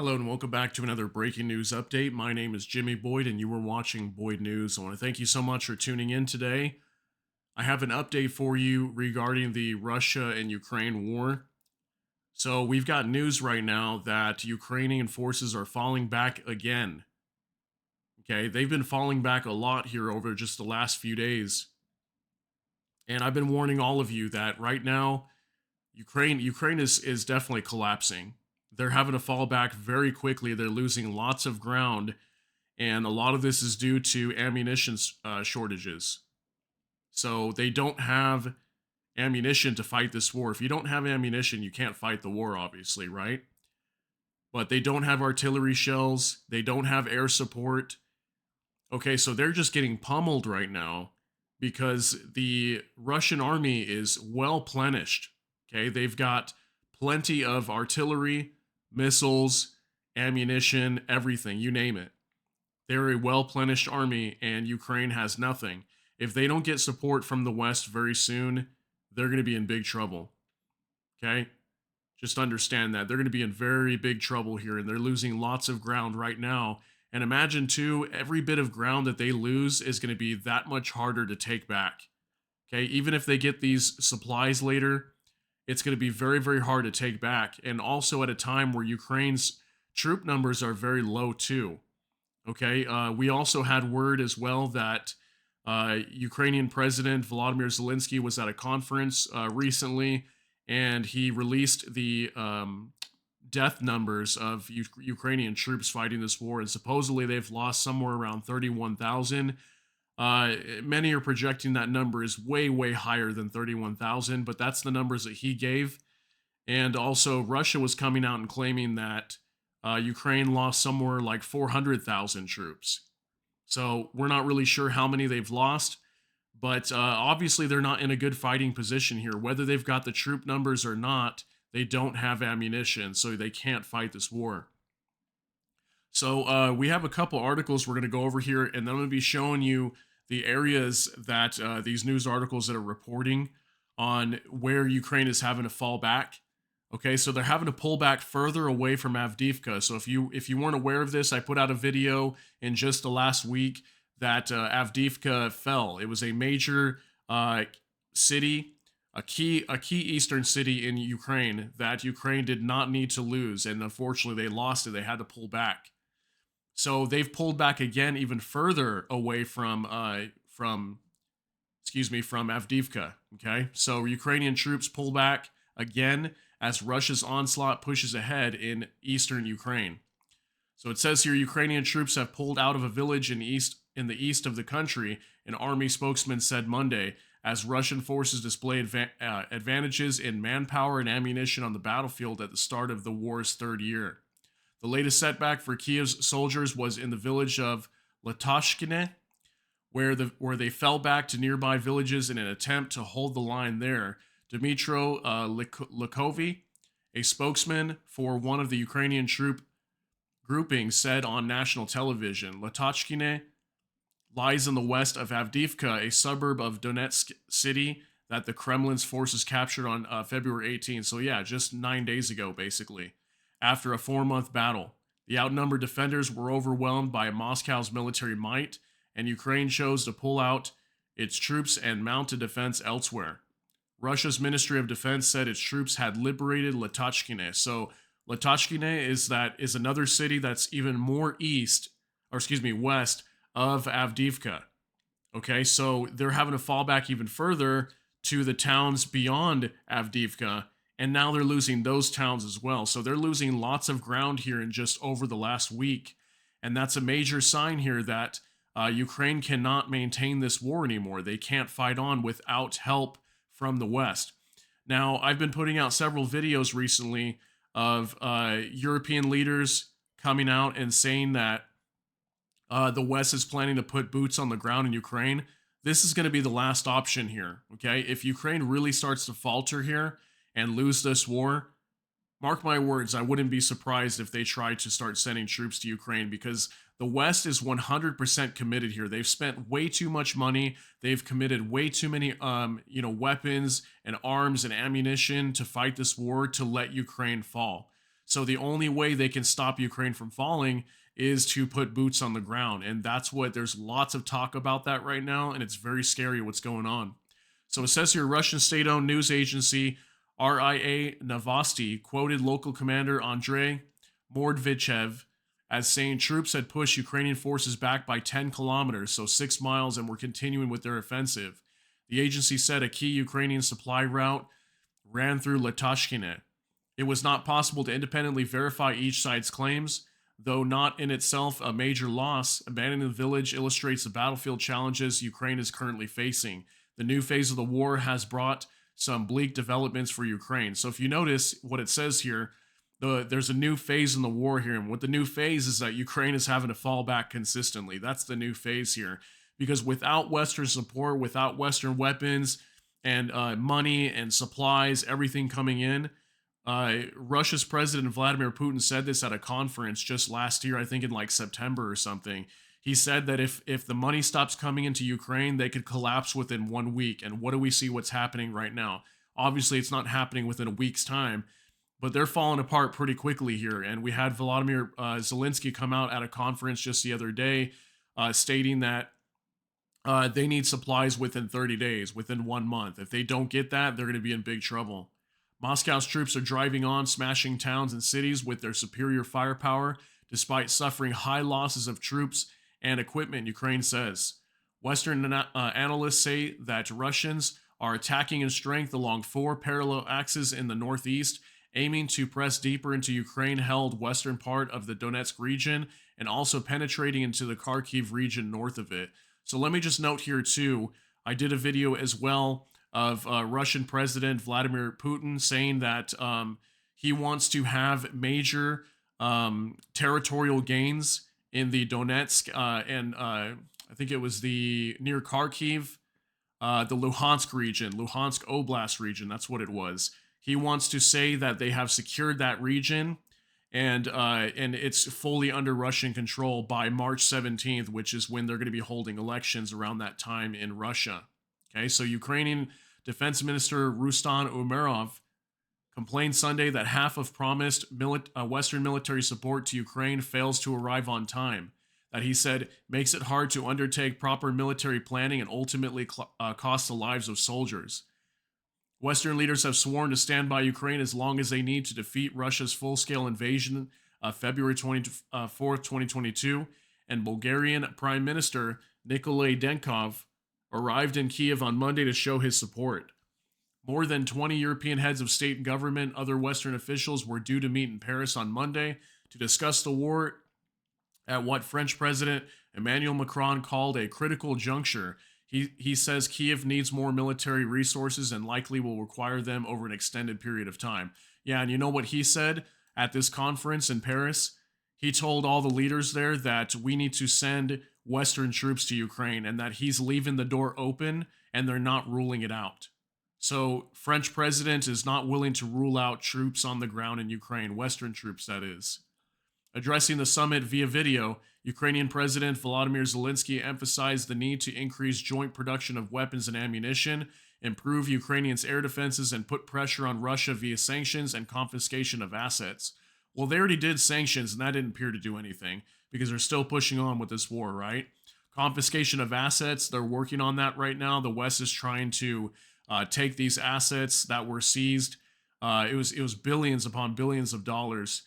Hello and welcome back to another breaking news update. My name is Jimmy Boyd and you are watching Boyd News. I want to thank you so much for tuning in today. I have an update for you regarding the Russia and Ukraine war. So, we've got news right now that Ukrainian forces are falling back again. Okay, they've been falling back a lot here over just the last few days. And I've been warning all of you that right now Ukraine is definitely collapsing. They're having to fall back very quickly. They're losing lots of ground, and a lot of this is due to ammunition shortages. So they don't have ammunition to fight this war. If you don't have ammunition, you can't fight the war, obviously, right? But they don't have artillery shells. They don't have air support. Okay, so they're just getting pummeled right now because the Russian army is well plenished. Okay, they've got plenty of artillery, missiles, ammunition, everything, you name it. They're a well plenished army, and Ukraine has nothing. If they don't get support from the West very soon, they're going to be in big trouble. Okay? Just understand that. They're going to be in very big trouble here, and they're losing lots of ground right now. And imagine, too, every bit of ground that they lose is going to be that much harder to take back. Okay? Even if they get these supplies later, it's going to be very, very hard to take back. And also at a time where Ukraine's troop numbers are very low, too. Okay? We also had word as well that Ukrainian President Volodymyr Zelensky was at a conference recently, and he released the death numbers of Ukrainian troops fighting this war, and supposedly they've lost somewhere around 31,000. Many are projecting that number is way, way higher than 31,000, but that's the numbers that he gave. And also, Russia was coming out and claiming that Ukraine lost somewhere like 400,000 troops. So we're not really sure how many they've lost, but obviously they're not in a good fighting position here. Whether they've got the troop numbers or not, they don't have ammunition, so they can't fight this war. So we have a couple articles we're going to go over here, and then I'm going to be showing you the areas that these news articles that are reporting on where Ukraine is having to fall back. Okay, so they're having to pull back further away from Avdiivka. So if you weren't aware of this, I put out a video in just the last week that Avdiivka fell. It was a major city, a key eastern city in Ukraine that Ukraine did not need to lose, and unfortunately they lost it. They had to pull back. So they've pulled back again, even further away from Avdiivka. Okay, so Ukrainian troops pull back again as Russia's onslaught pushes ahead in eastern Ukraine. So it says here Ukrainian troops have pulled out of a village in the east of the country, an army spokesman said Monday, as Russian forces display advantages in manpower and ammunition on the battlefield at the start of the war's third year. The latest setback for Kiev's soldiers was in the village of Latashkine, where they fell back to nearby villages in an attempt to hold the line there. Dmytro Likovy, a spokesman for one of the Ukrainian troop groupings, said on national television, Latashkine lies in the west of Avdiivka, a suburb of Donetsk city that the Kremlin's forces captured on February 18th. So yeah, just 9 days ago, basically, after a 4-month battle. The outnumbered defenders were overwhelmed by Moscow's military might, and Ukraine chose to pull out its troops and mount a defense elsewhere. Russia's Ministry of Defense said its troops had liberated Latashkine. So Latashkine is another city that's even more west of Avdiivka. Okay, so they're having to fall back even further to the towns beyond Avdiivka, and now they're losing those towns as well. So they're losing lots of ground here in just over the last week, and that's a major sign here that Ukraine cannot maintain this war anymore. They can't fight on without help from the West. Now, I've been putting out several videos recently of European leaders coming out and saying that the West is planning to put boots on the ground in Ukraine. This is going to be the last option here, okay? If Ukraine really starts to falter here and lose this war, mark my words, I wouldn't be surprised if they try to start sending troops to Ukraine, because the West is 100% committed here. They've spent way too much money. They've committed way too many, weapons and arms and ammunition to fight this war to let Ukraine fall. So the only way they can stop Ukraine from falling is to put boots on the ground. And that's what there's lots of talk about that right now. And it's very scary what's going on. So it says here Russian state owned news agency RIA Novosti quoted local commander Andrei Mordvichev as saying troops had pushed Ukrainian forces back by 10 kilometers, so 6 miles, and were continuing with their offensive. The agency said a key Ukrainian supply route ran through Latashkine. It was not possible to independently verify each side's claims, though not in itself a major loss. Abandoning the village illustrates the battlefield challenges Ukraine is currently facing. The new phase of the war has brought some bleak developments for Ukraine. So if you notice what it says here, there's a new phase in the war here. And what the new phase is that Ukraine is having to fall back consistently. That's the new phase here. Because without Western support, without Western weapons and money and supplies, everything coming in, Russia's president Vladimir Putin said this at a conference just last year, I think in like September or something. He said that if the money stops coming into Ukraine, they could collapse within 1 week. And what do we see what's happening right now? Obviously, it's not happening within a week's time, but they're falling apart pretty quickly here. And we had Volodymyr Zelensky come out at a conference just the other day stating that they need supplies within 30 days, within 1 month. If they don't get that, they're going to be in big trouble. Moscow's troops are driving on, smashing towns and cities with their superior firepower, despite suffering high losses of troops and equipment, Ukraine says. Western analysts say that Russians are attacking in strength along 4 parallel axes in the northeast, aiming to press deeper into Ukraine-held western part of the Donetsk region and also penetrating into the Kharkiv region north of it. So let me just note here too, I did a video as well of Russian President Vladimir Putin saying that he wants to have major territorial gains in the Donetsk and I think it was the near Kharkiv, the Luhansk region, Luhansk Oblast region. That's what it was. He wants to say that they have secured that region and it's fully under Russian control by March 17th, which is when they're going to be holding elections around that time in Russia. Okay, so Ukrainian Defense Minister Rustan Umerov complained Sunday that half of promised Western military support to Ukraine fails to arrive on time. That he said makes it hard to undertake proper military planning and ultimately costs the lives of soldiers. Western leaders have sworn to stand by Ukraine as long as they need to defeat Russia's full-scale invasion February 24th, 2022, and Bulgarian Prime Minister Nikolai Denkov arrived in Kiev on Monday to show his support. More than 20 European heads of state and government, other Western officials were due to meet in Paris on Monday to discuss the war at what French President Emmanuel Macron called a critical juncture. He says Kiev needs more military resources and likely will require them over an extended period of time. Yeah, and you know what he said at this conference in Paris? He told all the leaders there that we need to send Western troops to Ukraine and that he's leaving the door open and they're not ruling it out. So French president is not willing to rule out troops on the ground in Ukraine, Western troops that is. Addressing the summit via video, Ukrainian President Volodymyr Zelensky emphasized the need to increase joint production of weapons and ammunition, improve Ukrainians' air defenses, and put pressure on Russia via sanctions and confiscation of assets. Well, they already did sanctions, and that didn't appear to do anything because they're still pushing on with this war, right? Confiscation of assets, they're working on that right now. The West is trying to take these assets that were seized. It was billions upon billions of dollars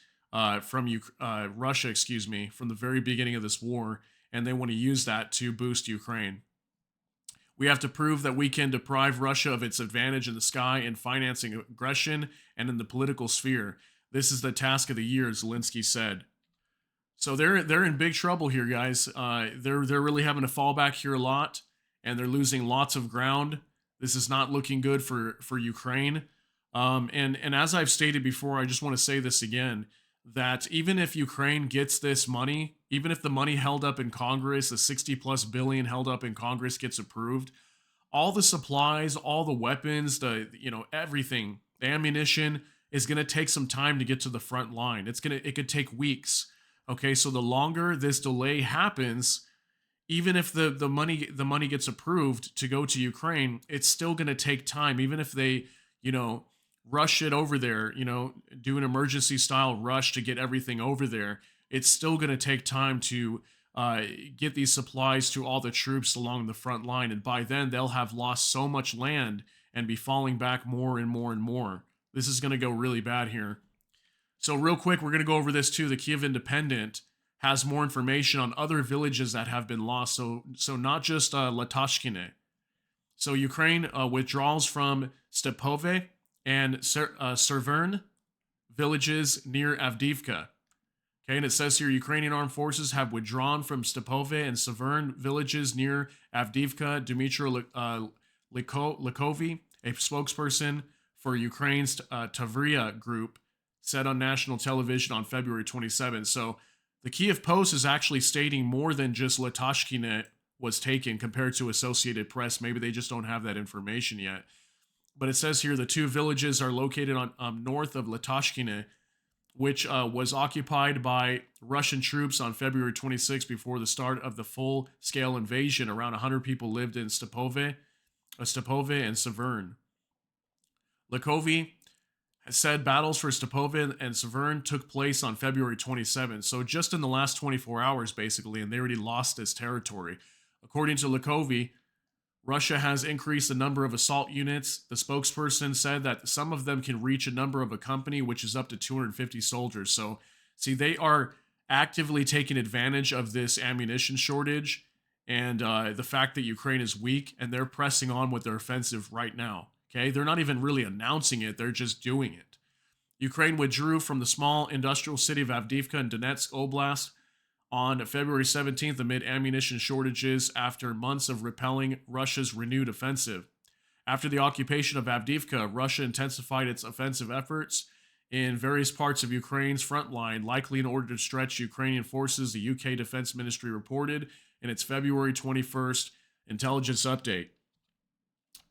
from Russia, from the very beginning of this war, and they want to use that to boost Ukraine. We have to prove that we can deprive Russia of its advantage in the sky in financing aggression and in the political sphere. This is the task of the year, Zelensky said. So they're in big trouble here, guys. They're really having to fall back here a lot, and they're losing lots of ground. This is not looking good for Ukraine. And as I've stated before, I just want to say this again, that even if Ukraine gets this money, even if the money held up in Congress, the 60 plus billion held up in Congress gets approved, all the supplies, all the weapons, everything, the ammunition is going to take some time to get to the front line. It could take weeks. Okay, so the longer this delay happens, even if the money gets approved to go to Ukraine, it's still going to take time. Even if they, rush it over there, do an emergency style rush to get everything over there, it's still going to take time to get these supplies to all the troops along the front line. And by then, they'll have lost so much land and be falling back more and more and more. This is going to go really bad here. So, real quick, we're going to go over this too. The Kiev Independent has more information on other villages that have been lost. So not just Latashkine. So, Ukraine withdraws from Stepove and Severn villages near Avdiivka. Okay, and it says here Ukrainian armed forces have withdrawn from Stepove and Severn villages near Avdiivka. Dmitry Likovy, a spokesperson for Ukraine's Tavria group, said on national television on February 27. So the Kiev Post is actually stating more than just Latashkine was taken compared to Associated Press. Maybe they just don't have that information yet. But it says here the two villages are located on north of Latashkine, which was occupied by Russian troops on February 26 before the start of the full-scale invasion. Around 100 people lived in Stepove and Severn. Likovy has said battles for Stepove and Severn took place on February 27, so just in the last 24 hours, basically, and they already lost this territory. According to Likovy, Russia has increased the number of assault units. The spokesperson said that some of them can reach a number of a company, which is up to 250 soldiers. So, see, they are actively taking advantage of this ammunition shortage and the fact that Ukraine is weak, and they're pressing on with their offensive right now. Okay, they're not even really announcing it, they're just doing it. Ukraine withdrew from the small industrial city of Avdiivka in Donetsk Oblast on February 17th amid ammunition shortages after months of repelling Russia's renewed offensive. After the occupation of Avdiivka, Russia intensified its offensive efforts in various parts of Ukraine's front line, likely in order to stretch Ukrainian forces, the UK Defense Ministry reported in its February 21st intelligence update.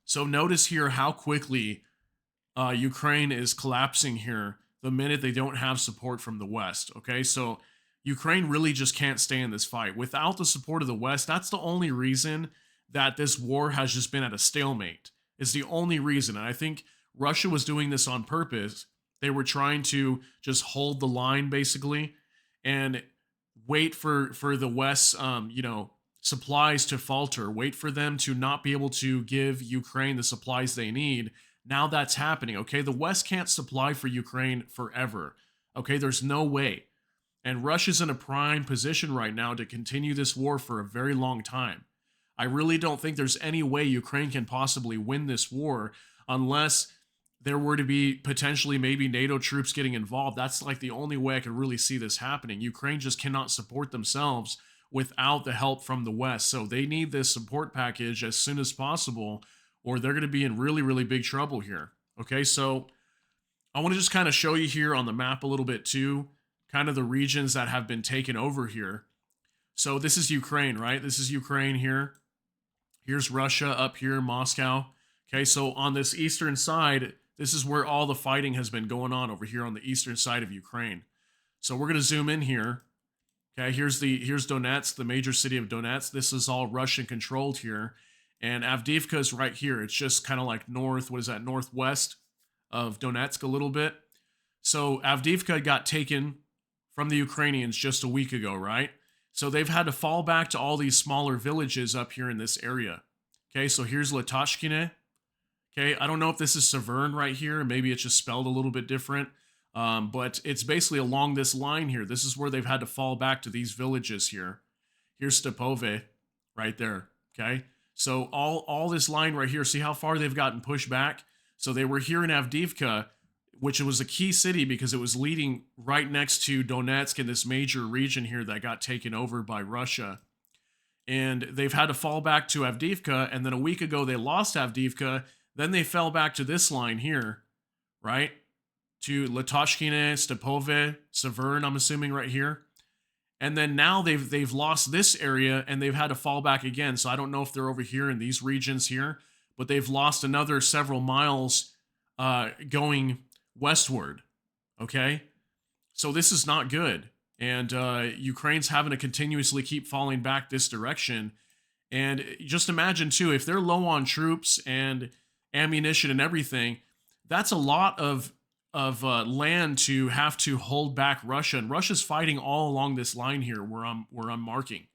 So notice here how quickly Ukraine is collapsing here the minute they don't have support from the West. Okay, so Ukraine really just can't stay in this fight. Without the support of the West, that's the only reason that this war has just been at a stalemate. It's the only reason. And I think Russia was doing this on purpose. They were trying to just hold the line, basically, and wait for the West's, supplies to falter, wait for them to not be able to give Ukraine the supplies they need. Now that's happening, okay? The West can't supply for Ukraine forever, okay? There's no way. And Russia's in a prime position right now to continue this war for a very long time. I really don't think there's any way Ukraine can possibly win this war unless there were to be potentially maybe NATO troops getting involved. That's like the only way I could really see this happening. Ukraine just cannot support themselves without the help from the West. So they need this support package as soon as possible, or they're going to be in really, really big trouble here. Okay, so I want to just kind of show you here on the map a little bit too, kind of the regions that have been taken over here. So this is Ukraine, right? This is Ukraine here. Here's Russia up here, Moscow. Okay, so on this eastern side, this is where all the fighting has been going on over here on the eastern side of Ukraine. So we're going to zoom in here. Okay, here's Donetsk, the major city of Donetsk. This is all Russian controlled here. And Avdiivka is right here. It's just kind of like northwest of Donetsk a little bit. So Avdiivka got taken from the Ukrainians just a week ago, right? So they've had to fall back to all these smaller villages up here in this area. Okay, so here's Latashkine. Okay, I don't know if this is Severn right here. Maybe it's just spelled a little bit different. But it's basically along this line here. This is where they've had to fall back to these villages here. Here's Stepove right there. Okay, so all this line right here, see how far they've gotten pushed back? So they were here in Avdiivka, which was a key city because it was leading right next to Donetsk in this major region here that got taken over by Russia. And they've had to fall back to Avdiivka, and then a week ago they lost Avdiivka, then they fell back to this line here, right? To Latashkine, Stepove, Severn, I'm assuming right here. And then now they've lost this area and they've had to fall back again. So I don't know if they're over here in these regions here, but they've lost another several miles going westward. Okay, so this is not good, and Ukraine's having to continuously keep falling back this direction. And just imagine too, if they're low on troops and ammunition and everything, That's a lot of land to have to hold back Russia, and Russia's fighting all along this line here where I'm marking.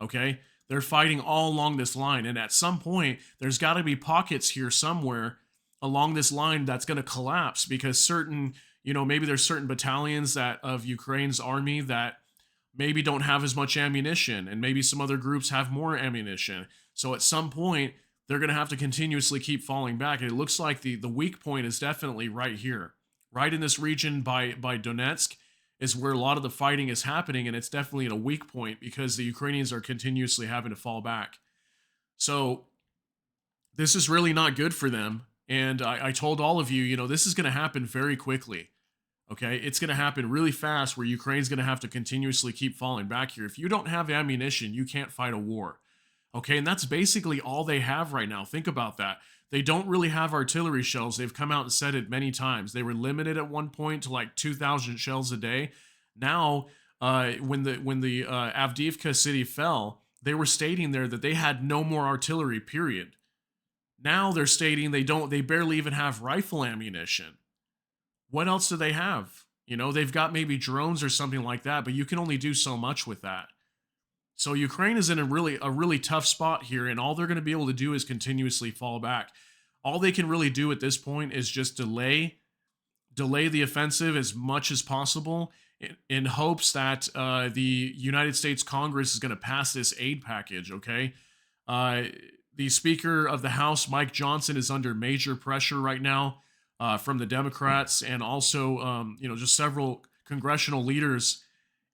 Okay, they're fighting all along this line, and at some point, there's got to be pockets here somewhere along this line that's going to collapse because certain, maybe there's certain battalions that of Ukraine's army that maybe don't have as much ammunition, and maybe some other groups have more ammunition. So at some point, they're going to have to continuously keep falling back. And it looks like the weak point is definitely right here, right in this region by Donetsk is where a lot of the fighting is happening, and it's definitely at a weak point because the Ukrainians are continuously having to fall back. So this is really not good for them. And I told all of you, this is going to happen very quickly. Okay, it's going to happen really fast where Ukraine's going to have to continuously keep falling back here. If you don't have ammunition, you can't fight a war. Okay, and that's basically all they have right now. Think about that. They don't really have artillery shells. They've come out and said it many times. They were limited at one point to like 2,000 shells a day. Now, when the Avdiivka city fell, they were stating there that they had no more artillery. Period. Now they're stating they barely even have rifle ammunition. What else do they have? They've got maybe drones or something like that, but you can only do so much with that. So Ukraine is in a really tough spot here, and all they're going to be able to do is continuously fall back. All they can really do at this point is just delay the offensive as much as possible in hopes that the United States Congress is going to pass this aid package. Okay, the Speaker of the House, Mike Johnson, is under major pressure right now from the Democrats, and also just several congressional leaders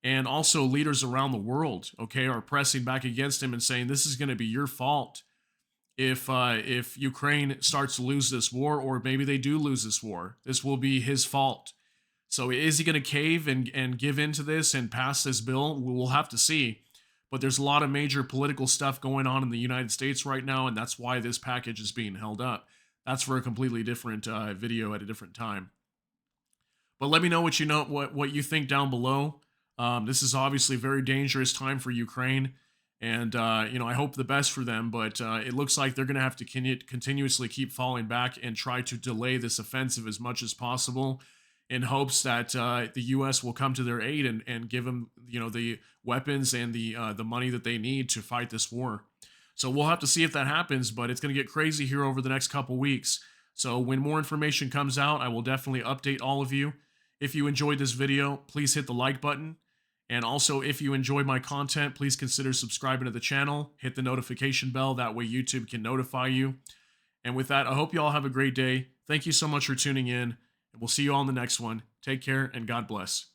and also leaders around the world, okay, are pressing back against him and saying this is going to be your fault if Ukraine starts to lose this war, or maybe they do lose this war. This will be his fault. So is he going to cave and give into this and pass this bill? We'll have to see. But there's a lot of major political stuff going on in the United States right now, and that's why this package is being held up. That's for a completely different video at a different time. But let me know what you think down below. This is obviously a very dangerous time for Ukraine, and I hope the best for them. But it looks like they're going to have to continuously keep falling back and try to delay this offensive as much as possible, in hopes that the U.S. will come to their aid and give them the weapons and the money that they need to fight this war. So we'll have to see if that happens, but it's going to get crazy here over the next couple weeks. So when more information comes out, I will definitely update all of you. If you enjoyed this video, please hit the like button. And also, if you enjoy my content, please consider subscribing to the channel. Hit the notification bell. That way YouTube can notify you. And with that, I hope you all have a great day. Thank you so much for tuning in. And we'll see you all in the next one. Take care and God bless.